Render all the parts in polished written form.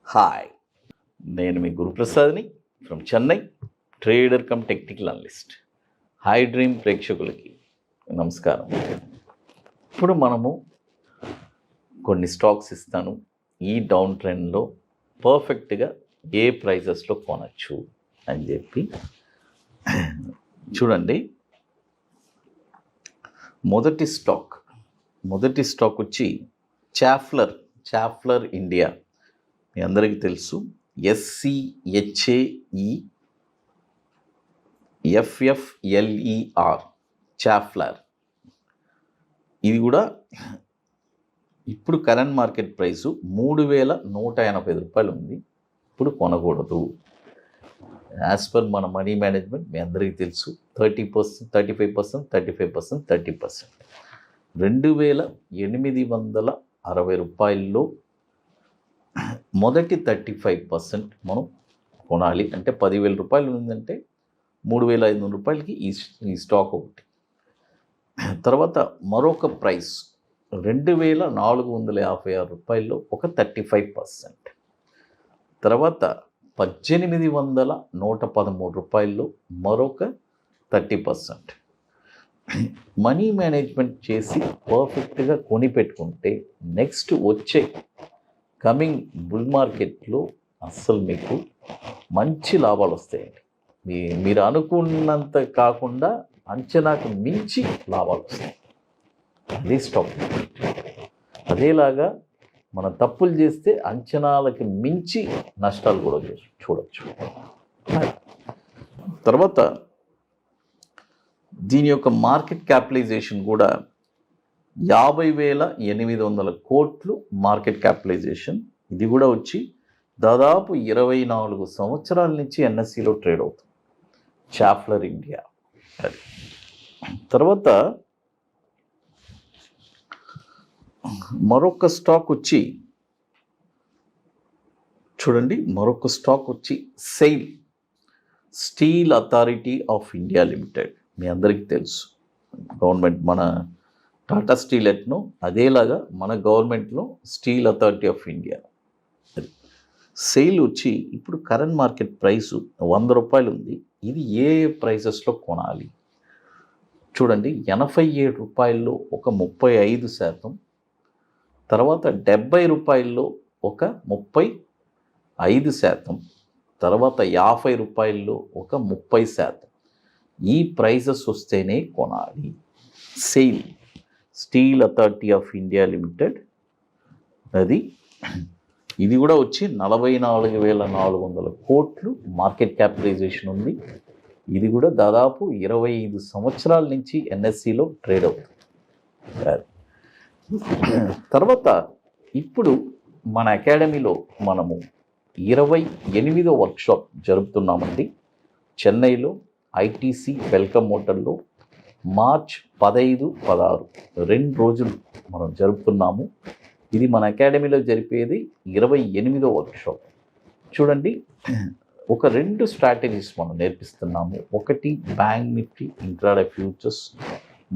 Hi, నేను మీ గురుప్రసాద్ని from Chennai, trader cum technical analyst. Hi dream ప్రేక్షకులకి నమస్కారం. ఇప్పుడు మనము కొన్ని స్టాక్స్ ఇస్తాను. ఈ డౌన్ ట్రెండ్లో పర్ఫెక్ట్గా ఏ ప్రైజెస్లో కొనచ్చు అని చెప్పి చూడండి. మొదటి స్టాక్ వచ్చి చాఫ్లర్ ఇండియా. మీ అందరికీ తెలుసు, SCHAEFFLER చాఫ్లర్. ఇది కూడా ఇప్పుడు కరెంట్ మార్కెట్ ప్రైసు 3,180 రూపాయలు ఉంది. ఇప్పుడు కొనకూడదు. యాజ్ పర్ మన మనీ మేనేజ్మెంట్ మీ అందరికీ తెలుసు, 30%, 35%, 35%, 30%. 2,860 రూపాయల్లో మొదటి 35% మనం కొనాలి. అంటే 10,000 రూపాయలు ఉందంటే 3,500 రూపాయలకి ఈ స్టాక్ ఒకటి. తర్వాత మరొక ప్రైస్ 2,456 రూపాయల్లో ఒక 35%. తర్వాత 1,813 రూపాయల్లో మరొక 30%. మనీ మేనేజ్మెంట్ చేసి పర్ఫెక్ట్గా కొని పెట్టుకుంటే నెక్స్ట్ వచ్చే కమింగ్ బుల్ మార్కెట్లో అస్సలు మీకు మంచి లాభాలు వస్తాయండి. మీరు అనుకున్నంత కాకుండా అంచనాకు మించి లాభాలు వస్తాయి. అది స్టాక్. అదేలాగా మనం తప్పులు చేస్తే అంచనాలకి మించి నష్టాలు కూడా చూడవచ్చు. తర్వాత దీని యొక్క మార్కెట్ క్యాపిటలైజేషన్ కూడా 50,800 కోట్లు మార్కెట్ క్యాపిటలైజేషన్. ఇది కూడా వచ్చి దాదాపు 24 సంవత్సరాల నుంచి ఎన్ఎస్సిలో ట్రేడ్ అవుతుంది చాఫ్లర్ ఇండియా. అది తర్వాత మరొక స్టాక్ వచ్చి చూడండి, SAIL, steel authority of India limited. మీ అందరికీ తెలుసు, గవర్నమెంట్ మన టాటా స్టీల్ ఎట్నో అదేలాగా మన గవర్నమెంట్లో స్టీల్ అథారిటీ ఆఫ్ ఇండియా. అది సెయిల్ వచ్చి ఇప్పుడు కరెంట్ మార్కెట్ ప్రైసు 100 రూపాయలు ఉంది. ఇది ఏ ప్రైసెస్లో కొనాలి చూడండి. 87 రూపాయల్లో ఒక 35%, తర్వాత 70 రూపాయల్లో ఒక 35%, తర్వాత 50 రూపాయల్లో ఒక 30%. ఈ ప్రైజెస్ వస్తేనే కొనాలి. SAIL, steel authority of India limited. అది ఇది కూడా వచ్చి 44,400 కోట్లు మార్కెట్ క్యాపిటలైజేషన్ ఉంది. ఇది కూడా దాదాపు 25 సంవత్సరాల నుంచి ఎన్ఎస్సిలో ట్రేడ్ అవుతుంది. తర్వాత ఇప్పుడు మన అకాడమీలో మనము 28వ వర్క్షాప్ జరుపుతున్నామండి. చెన్నైలో ఐటీసీ వెల్కమ్ హోటల్లో మార్చ్ 15, 16 2 రోజులు మనం జరుపుతున్నాము. ఇది మన అకాడమీలో జరిపేది 28వ వర్క్షాప్. చూడండి, ఒక 2 స్ట్రాటజీస్ మనం నేర్పిస్తున్నాము. ఒకటి బ్యాంక్ నిఫ్టీ ఇంట్రాడే ఫ్యూచర్స్,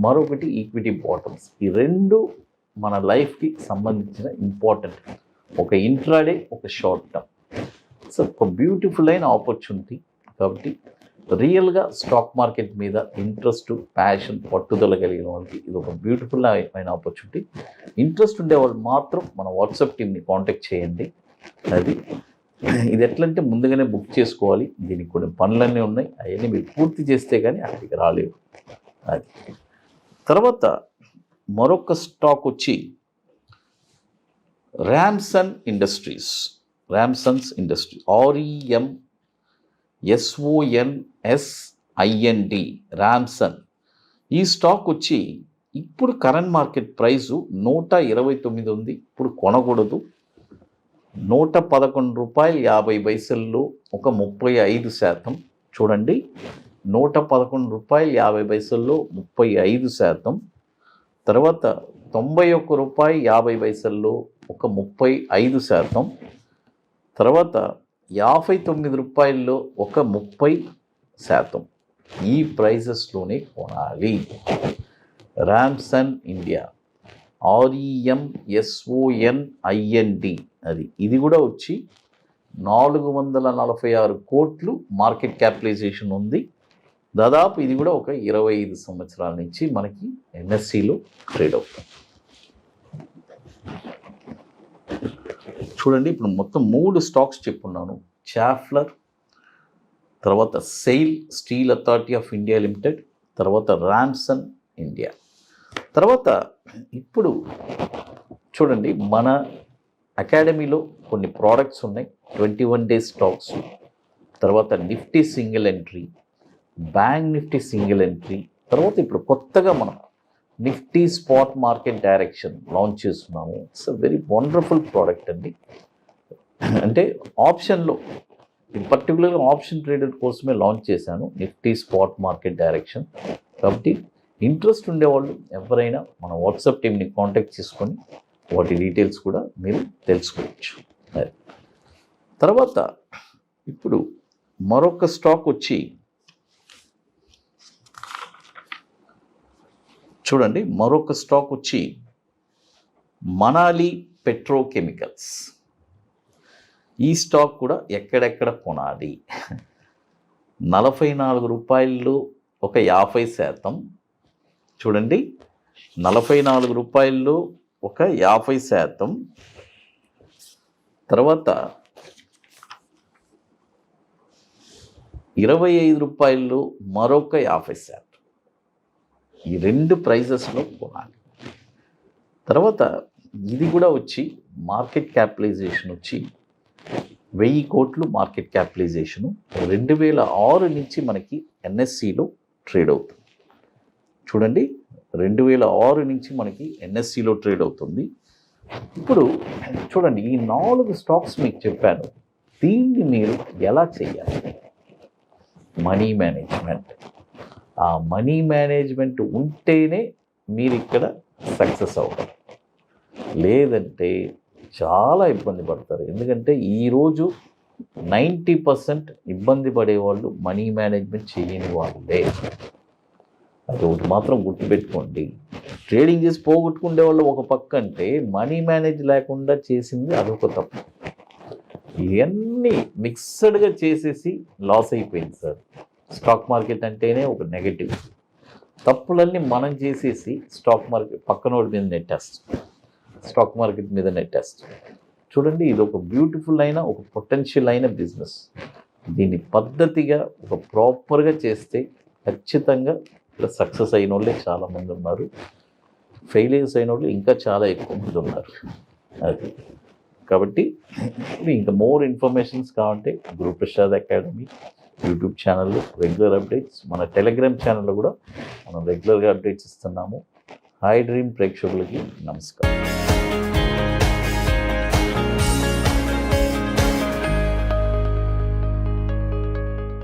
మరొకటి ఈక్విటీ బాటమ్స్. ఈ 2 మన లైఫ్కి సంబంధించిన ఇంపార్టెంట్. ఒక ఇంట్రాడే, ఒక షార్ట్ టర్మ్. సో ఒక బ్యూటిఫుల్ అయిన ఆపర్చునిటీ. కాబట్టి రియల్గా స్టాక్ మార్కెట్ మీద ఇంట్రెస్ట్, ప్యాషన్, పట్టుదల కలిగిన వాళ్ళకి ఇది ఒక బ్యూటిఫుల్ అయిన ఆపర్చునిటీ. ఇంట్రెస్ట్ ఉండేవాళ్ళు మాత్రం మన వాట్సాప్ టీమ్ని కాంటాక్ట్ చేయండి. ఇది ఎట్లంటే ముందుగానే బుక్ చేసుకోవాలి. దీనికి కొన్ని పనులన్నీ ఉన్నాయి, అవన్నీ మీరు పూర్తి చేస్తే కానీ అక్కడికి రాలేవు. అది తర్వాత మరొక స్టాక్ వచ్చి ర్యామ్సన్ ఇండస్ట్రీస్, REMSONSIND, ర్యామ్సన్. ఈ స్టాక్ వచ్చి ఇప్పుడు కరెంట్ మార్కెట్ ప్రైసు 129 ఉంది. ఇప్పుడు కొనకూడదు. 111 రూపాయలు 50 పైసల్లో ఒక 35%. చూడండి, 111 రూపాయలు 50 పైసల్లో 35%. తర్వాత 91 రూపాయలు 50 పైసల్లో ఒక 35%. తర్వాత 59 రూపాయల్లో ఒక 30%. ఈ ప్రైజెస్లోనే కొనాలి. ర్యామ్సన్ ఇండియా REMSONIND, ఇది కూడా వచ్చి 446 కోట్లు మార్కెట్ క్యాపిటలైజేషన్ ఉంది. దాదాపు ఇది కూడా ఒక 25 సంవత్సరాల నుంచి మనకి NSEలో ట్రేడ్ అవుతుంది. చూడండి, ఇప్పుడు మొత్తం 3 స్టాక్స్ చెప్పున్నాను. చాఫ్లర్, తర్వాత SAIL steel authority of India limited, తర్వాత రామ్సన్ ఇండియా. తర్వాత ఇప్పుడు చూడండి, మన అకాడమీలో కొన్ని ప్రోడక్ట్స్ ఉన్నాయి. 21 డేస్ స్టాక్స్, తర్వాత Nifty single entry, bank Nifty single entry, తర్వాత ఇప్పుడు కొత్తగా మనం Nifty spot market direction launch చేస్తున్నాము. It's a very wonderful product అండి. అంటే ఆప్షన్లో, పర్టికులర్గా ఆప్షన్ ట్రేడర్ కోసమే లాంచ్ చేశాను నిఫ్టీ స్పాట్ మార్కెట్ డైరెక్షన్. కాబట్టి ఇంట్రెస్ట్ ఉండేవాళ్ళు ఎవరైనా మన వాట్సాప్ టీమ్ని కాంటాక్ట్ చేసుకొని వాటి డీటెయిల్స్ కూడా మీరు తెలుసుకోవచ్చు. తర్వాత ఇప్పుడు మరొక స్టాక్ వచ్చి చూడండి, మరొక స్టాక్ వచ్చి మనాలి పెట్రోకెమికల్స్. ఈ స్టాక్ కూడా ఎక్కడెక్కడ కొనాలి? 44 రూపాయలు ఒక 50%. చూడండి, 44 రూపాయలు ఒక 50%. తర్వాత 25 రూపాయలు మరొక 50%. ఈ 2 ప్రైజెస్లో కొనాలి. తర్వాత ఇది కూడా వచ్చి మార్కెట్ క్యాపిటలైజేషన్ వచ్చి 1000 కోట్లు మార్కెట్ క్యాపిటలైజేషను. 2006 నుంచి మనకి NSEలో ట్రేడ్ అవుతుంది. చూడండి, 2006 నుంచి మనకి NSEలో ట్రేడ్ అవుతుంది. ఇప్పుడు చూడండి, ఈ 4 స్టాక్స్ మీకు చెప్పాను. దీన్ని మీరు ఎలా చేయాలి? Money management. ఆ మనీ మేనేజ్మెంట్ ఉంటేనే మీరు ఇక్కడ సక్సెస్ అవుతారు, లేదంటే చాలా ఇబ్బంది పడతారు. ఎందుకంటే ఈరోజు 90% ఇబ్బంది పడేవాళ్ళు మనీ మేనేజ్మెంట్ చేయని వాళ్ళే. అది ఒకటి మాత్రం గుర్తుపెట్టుకోండి. ట్రేడింగ్ చేసి పోగొట్టుకునే వాళ్ళు ఒక పక్క అంటే, మనీ మేనేజ్ లేకుండా చేసింది అదొక తప్పు. ఇవన్నీ మిక్స్డ్గా చేసేసి లాస్ అయిపోయింది సార్. స్టాక్ మార్కెట్ అంటేనే ఒక నెగటివ్. తప్పులన్నీ మనం చేసేసి స్టాక్ మార్కెట్ పక్కనోడి మీద నెట్టేస్తాం, స్టాక్ మార్కెట్ మీద నెట్టేస్తాం. చూడండి, ఇది ఒక బ్యూటిఫుల్ అయిన, ఒక పొటెన్షియల్ అయిన బిజినెస్. దీన్ని పద్ధతిగా ఒక ప్రాపర్గా చేస్తే ఖచ్చితంగా ఇక్కడ సక్సెస్ అయిన వాళ్ళే చాలామంది ఉన్నారు. ఫెయిలియర్స్ అయిన వాళ్ళు ఇంకా చాలా ఎక్కువ మంది ఉన్నారు. అది కాబట్టి ఇంకా మోర్ ఇన్ఫర్మేషన్స్ కావాలంటే గురుప్రసాద్ అకాడమీ యూట్యూబ్ ఛానల్లో రెగ్యులర్ అప్డేట్స్, మన టెలిగ్రామ్ ఛానల్లో కూడా మనం రెగ్యులర్గా అప్డేట్స్ ఇస్తున్నాము. హై డ్రీమ్ ప్రేక్షకులకి నమస్కారం.